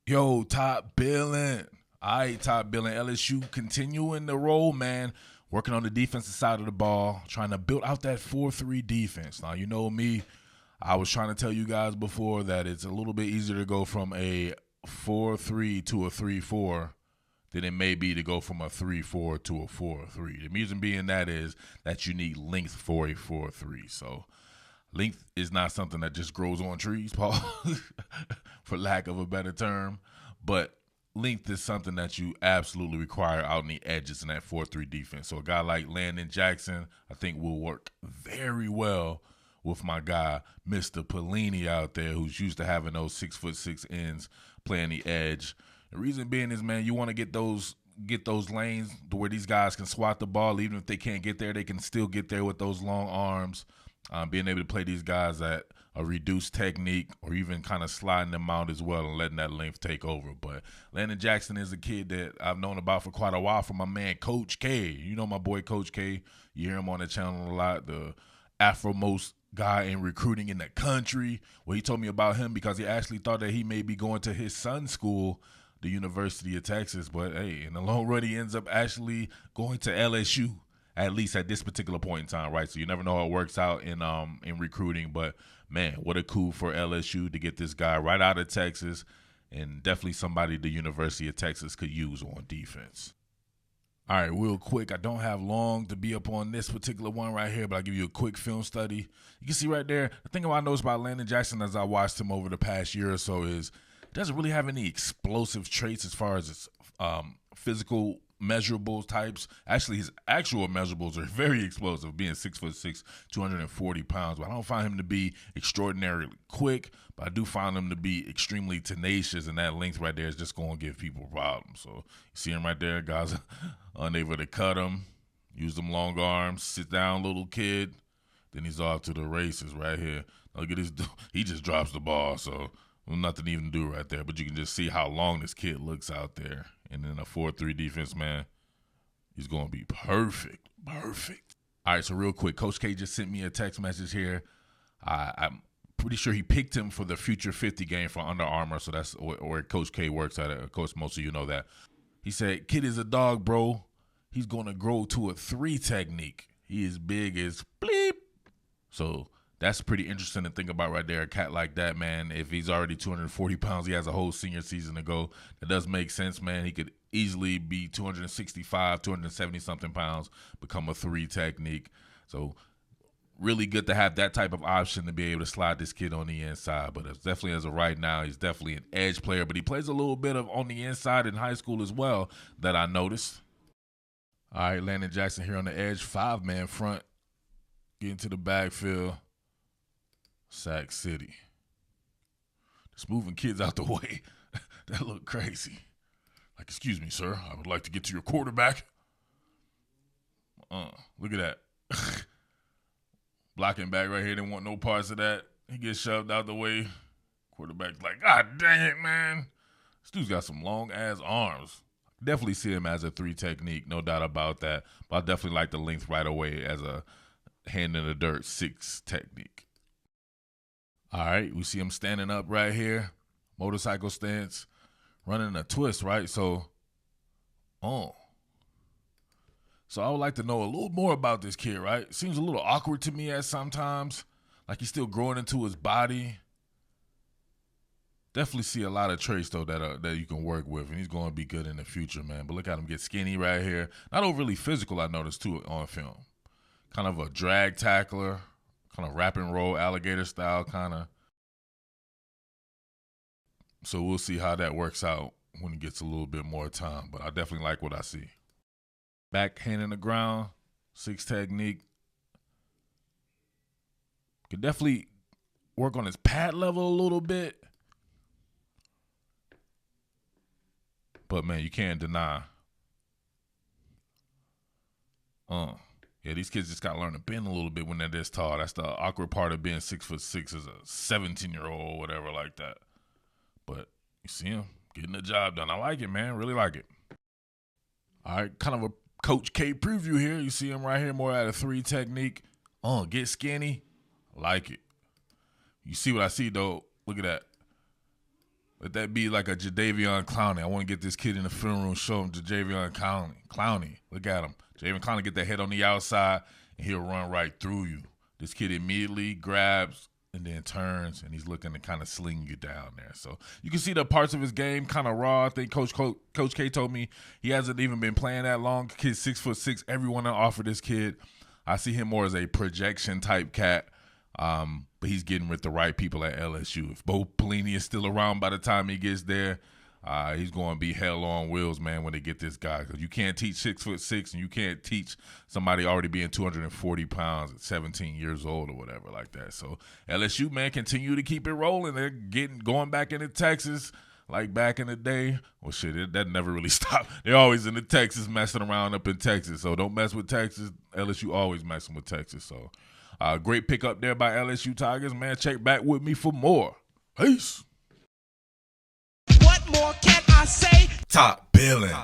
Yo, top Billin. All right, top Billin. LSU continuing the roll, man. Working on the defensive side of the ball, trying to build out that 4-3 defense. Now, you know me, I was trying to tell you guys before that it's a little bit easier to go from a 4-3 to a 3-4 than it may be to go from a 3-4 to a 4-3. The reason being that is that you need length for a 4-3. So length is not something that just grows on trees, Paul, for lack of a better term. But length is something that you absolutely require out in the edges in that 4-3 defense. So a guy like Landon Jackson, I think will work very well with my guy, Mr. Pelini out there, who's used to having those 6'6" ends playing the edge. The reason being is, man, you want to get those lanes to where these guys can swat the ball. Even if they can't get there, they can still get there with those long arms. Being able to play these guys at a reduced technique or even kind of sliding them out as well and letting that length take over. But Landon Jackson is a kid that I've known about for quite a while from my man Coach K. You know my boy Coach K. You hear him on the channel a lot, the Afro-most guy in recruiting in the country. Well, he told me about him because he actually thought that he may be going to his son's school, the University of Texas. But, hey, in the long run, he ends up actually going to LSU, at least at this particular point in time, right? So you never know how it works out in recruiting. But, man, what a coup for LSU to get this guy right out of Texas, and definitely somebody the University of Texas could use on defense. All right, real quick. I don't have long to be up on this particular one right here, but I'll give you a quick film study. You can see right there, the thing I noticed about Landon Jackson as I watched him over the past year or so is he doesn't really have any explosive traits as far as his physical measurables types. Actually, his actual measurables are very explosive, being 6'6", 240 pounds. But I don't find him to be extraordinarily quick, but I do find him to be extremely tenacious, and that length right there is just going to give people problems. So you see him right there, guys unable to cut him, use them long arms, sit down, little kid. Then he's off to the races right here. Look at this, he just drops the ball, so nothing even to do right there. But you can just see how long this kid looks out there. And then a 4-3 defense, man, he's going to be perfect. Perfect. All right, so real quick, Coach K just sent me a text message here. I'm pretty sure he picked him for the Future 50 game for Under Armour, so that's where Coach K works at. Of course, most of you know that. He said, kid is a dog, bro. He's going to grow to a 3 technique. He is big as bleep. So that's pretty interesting to think about right there. A cat like that, man, if he's already 240 pounds, he has a whole senior season to go. That does make sense, man. He could easily be 265, 270-something pounds, become a 3 technique. So really good to have that type of option to be able to slide this kid on the inside. But it's definitely, as of right now, he's definitely an edge player. But he plays a little bit of on the inside in high school as well that I noticed. All right, Landon Jackson here on the edge, 5-man front, getting to the backfield. Sac City. Just moving kids out the way. That look crazy. Like, excuse me, sir. I would like to get to your quarterback. Look at that. Blocking back right here. Didn't want no parts of that. He gets shoved out the way. Quarterback's like, God dang it, man. This dude's got some long-ass arms. Definitely see him as a 3 technique. No doubt about that. But I definitely like the length right away as a hand in the dirt 6 technique. All right, we see him standing up right here, motorcycle stance, running a twist, right? So I would like to know a little more about this kid, right? Seems a little awkward to me at sometimes, like he's still growing into his body. Definitely see a lot of traits, though, that you can work with, and he's going to be good in the future, man. But look at him get skinny right here. Not overly physical, I noticed, too, on film. Kind of a drag tackler. Kind of wrap and roll, alligator style kind of. So we'll see how that works out when he gets a little bit more time. But I definitely like what I see. Backhand in the ground, 6 technique. Could definitely work on his pad level a little bit. But, man, you can't deny. Yeah, these kids just got to learn to bend a little bit when they're this tall. That's the awkward part of being 6'6" as a 17-year-old or whatever like that. But you see him getting the job done. I like it, man. Really like it. All right, kind of a Coach K preview here. You see him right here, more at a 3 technique. Get skinny. Like it. You see what I see, though. Look at that. Let that be like a Jadeveon Clowney. I want to get this kid in the film room, show him Jadeveon Clowney. Look at him. Jadeveon Clowney get that head on the outside, and he'll run right through you. This kid immediately grabs and then turns, and he's looking to kind of sling you down there. So you can see the parts of his game kind of raw. I think Coach K told me he hasn't even been playing that long. Kid's 6'6". Everyone that offered this kid, I see him more as a projection type cat. But he's getting with the right people at LSU. If Bo Pelini is still around by the time he gets there, he's going to be hell on wheels, man, when they get this guy. Because you can't teach 6'6", and you can't teach somebody already being 240 pounds at 17 years old or whatever like that. So LSU, man, continue to keep it rolling. They're going back into Texas like back in the day. Well, shit, that never really stopped. They're always in the Texas messing around up in Texas. So don't mess with Texas. LSU always messing with Texas. So great pick up there by LSU Tigers, man. Check back with me for more. Peace. What more can I say? Top Billin.